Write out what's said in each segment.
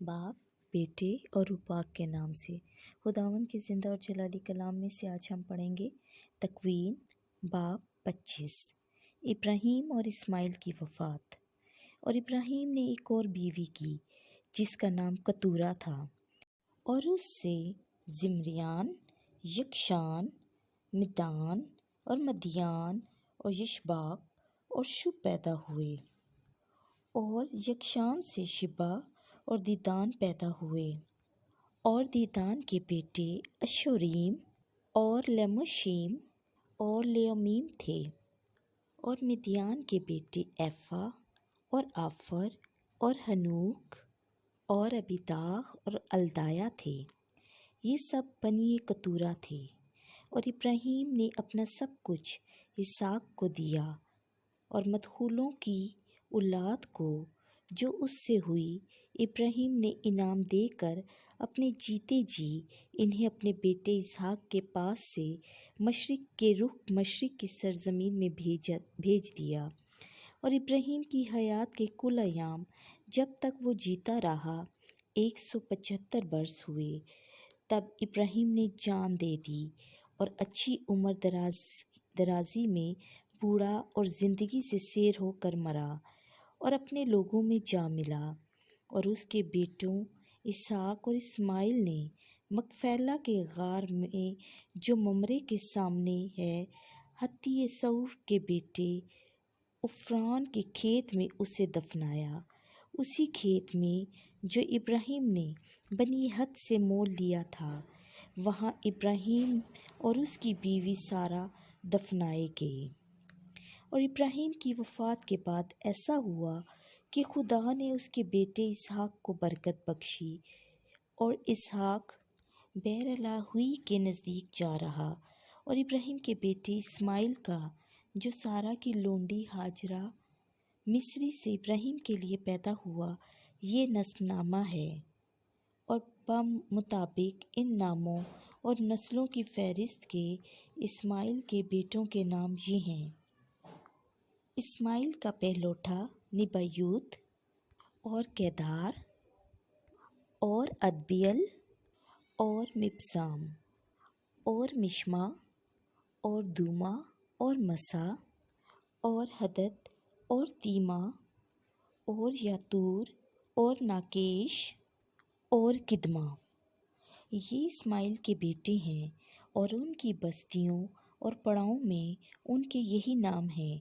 باپ، بیٹے اور روح پاک کے نام سے۔ خداوند کے زندہ اور جلالی کلام میں سے آج ہم پڑھیں گے تکوین باب 25۔ ابراہیم اور اسماعیل کی وفات۔ اور ابراہیم نے ایک اور بیوی کی جس کا نام کتورہ تھا، اور اس سے زمریان، یکشان، مدان اور مدیان اور یشباق اور شب پیدا ہوئے۔ اور یکشان سے شبا اور دیدان پیدا ہوئے۔ اور دیدان کے بیٹے اشوریم اور لیموشیم اور لیومیم تھے۔ اور مدیان کے بیٹے ایفا اور آفر اور ہنوک اور ابیداغ اور الدایا تھے۔ یہ سب بنی کتورہ تھے۔ اور ابراہیم نے اپنا سب کچھ اسحاق کو دیا، اور مدخولوں کی اولاد کو جو اس سے ہوئی ابراہیم نے انعام دے کر اپنے جیتے جی انہیں اپنے بیٹے اسحاق کے پاس سے مشرق کے رخ مشرق کی سرزمین میں بھیج دیا۔ اور ابراہیم کی حیات کے کل ایام جب تک وہ جیتا رہا 175 برس ہوئے۔ تب ابراہیم نے جان دے دی اور اچھی عمر درازی میں بوڑھا اور زندگی سے سیر ہو کر مرا، اور اپنے لوگوں میں جا ملا۔ اور اس کے بیٹوں اسحاق اور اسماعیل نے مکفیلا کے غار میں جو ممرے کے سامنے ہے ہتی سور کے بیٹے عفران کے کھیت میں اسے دفنایا، اسی کھیت میں جو ابراہیم نے بنی ہت سے مول لیا تھا۔ وہاں ابراہیم اور اس کی بیوی سارہ دفنائے گئے۔ اور ابراہیم کی وفات کے بعد ایسا ہوا کہ خدا نے اس کے بیٹے اسحاق کو برکت بخشی، اور اسحاق بیرلاہوئی کے نزدیک جا رہا۔ اور ابراہیم کے بیٹے اسماعیل کا جو سارہ کی لونڈی ہاجرہ مصری سے ابراہیم کے لیے پیدا ہوا، یہ نسب نامہ ہے۔ اور بمطابق ان ناموں اور نسلوں کی فہرست کے اسماعیل کے بیٹوں کے نام یہ ہیں: اسماعیل کا پہلوٹا نبیوت اور کیدار اور ادبیل اور مبسام اور مشما اور دوما اور مسا اور حدد اور تیما اور یاتور اور ناکیش اور کدما۔ یہ اسماعیل کے بیٹے ہیں، اور ان کی بستیوں اور پڑاؤں میں ان کے یہی نام ہیں۔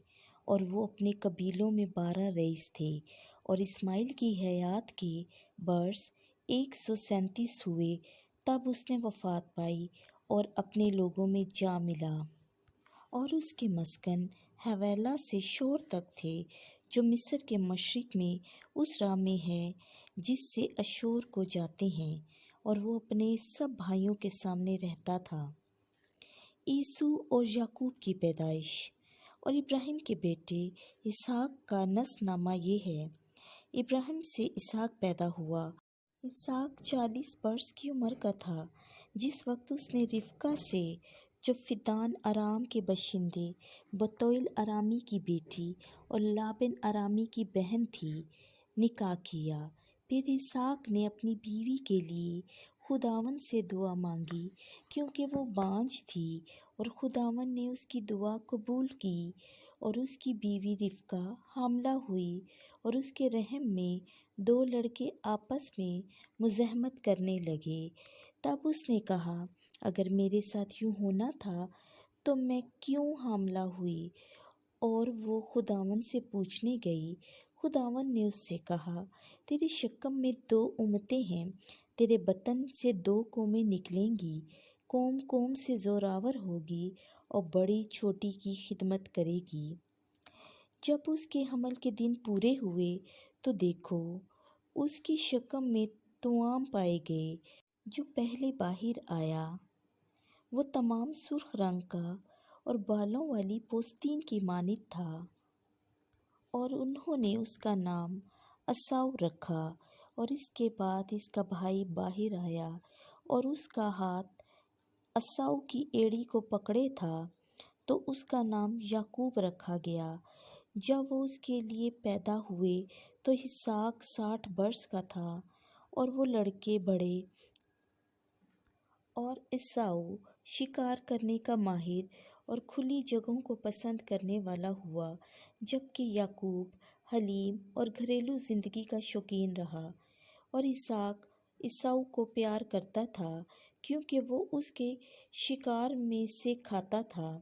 اور وہ اپنے قبیلوں میں 12 رئیس تھے۔ اور اسماعیل کی حیات کے برس 137 ہوئے تب اس نے وفات پائی اور اپنے لوگوں میں جا ملا۔ اور اس کے مسکن حویلا سے شور تک تھے جو مصر کے مشرق میں اس راہ میں ہے جس سے اشور کو جاتے ہیں، اور وہ اپنے سب بھائیوں کے سامنے رہتا تھا۔ عیسو اور یعقوب کی پیدائش۔ اور ابراہیم کے بیٹے اسحاق کا نسب نامہ یہ ہے: ابراہیم سے اسحاق پیدا ہوا۔ اسحاق 40 برس کی عمر کا تھا جس وقت اس نے رفقہ سے، جو فدان ارام کے باشندے بتویل ارامی کی بیٹی اور لابن ارامی کی بہن تھی، نکاح کیا۔ پھر اسحاق نے اپنی بیوی کے لیے خداوند سے دعا مانگی کیونکہ وہ بانجھ تھی، اور خداوند نے اس کی دعا قبول کی۔ اور اس کی بیوی رفقہ حاملہ ہوئی، اور اس کے رحم میں 2 لڑکے آپس میں مزاحمت کرنے لگے۔ تب اس نے کہا، اگر میرے ساتھ یوں ہونا تھا تو میں کیوں حاملہ ہوئی؟ اور وہ خداوند سے پوچھنے گئی۔ خداوند نے اس سے کہا، تیرے شکم میں 2 امتیں ہیں، تیرے بطن سے 2 قومیں نکلیں گی، قوم قوم سے زوراور ہوگی اور بڑی چھوٹی کی خدمت کرے گی۔ جب اس کے حمل کے دن پورے ہوئے تو دیکھو، اس کی شکم میں توام پائے گئے۔ جو پہلے باہر آیا وہ تمام سرخ رنگ کا اور بالوں والی پوستین کی مانند تھا، اور انہوں نے اس کا نام اساؤ رکھا۔ اور اس کے بعد اس کا بھائی باہر آیا، اور اس کا ہاتھ اساؤ کی ایڑی کو پکڑے تھا، تو اس کا نام یعقوب رکھا گیا۔ جب وہ اس کے لیے پیدا ہوئے تو اسحاق 60 برس کا تھا، اور وہ لڑکے بڑے اور اساؤ شکار کرنے کا ماہر اور کھلی جگہوں کو پسند کرنے والا ہوا، جبکہ یعقوب حلیم اور گھریلو زندگی کا شوقین رہا، اور اسحاق اساؤ کو پیار کرتا تھا کیونکہ وہ اس کے شکار میں سے کھاتا تھا،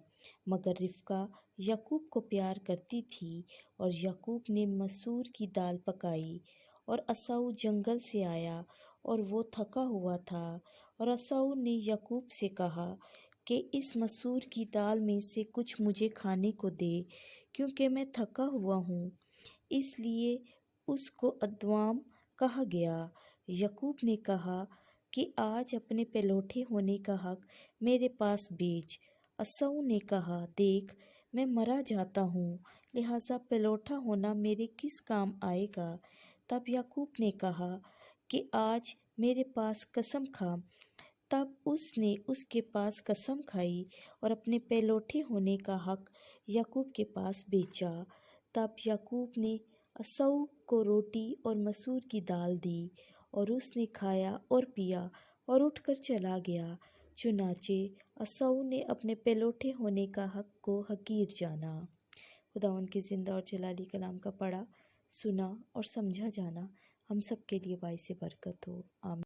مگر رفقہ یعقوب کو پیار کرتی تھی اور یعقوب نے مسور کی دال پکائی، اور اساؤ جنگل سے آیا اور وہ تھکا ہوا تھا، اور اساؤ نے یعقوب سے کہا کہ اس مسور کی دال میں سے کچھ مجھے کھانے کو دے کیونکہ میں تھکا ہوا ہوں، اس لیے اس کو ادوام کہا گیا۔ یعقوب نے کہا کہ آج اپنے پلوٹے ہونے کا حق میرے پاس بھیج۔ اساؤ نے کہا دیکھ میں مرا جاتا ہوں، لہٰذا پلوٹا ہونا میرے کس کام آئے گا؟ تب یعقوب نے کہا کہ آج میرے پاس قسم کھا۔ تب اس نے اس کے پاس قسم کھائی اور اپنے پلوٹے ہونے کا حق یعقوب کے پاس بھیجا۔ تب یعقوب نے اساؤ کو روٹی اور مسور کی دال دی، اور اس نے کھایا اور پیا اور اٹھ کر چلا گیا۔ چنانچہ اساؤ نے اپنے پلوٹے ہونے کا حق کو حقیر جانا۔ خداوند کے زندہ اور جلالی کلام کا پڑھا، سنا اور سمجھا جانا ہم سب کے لیے باعث برکت ہو، آمین۔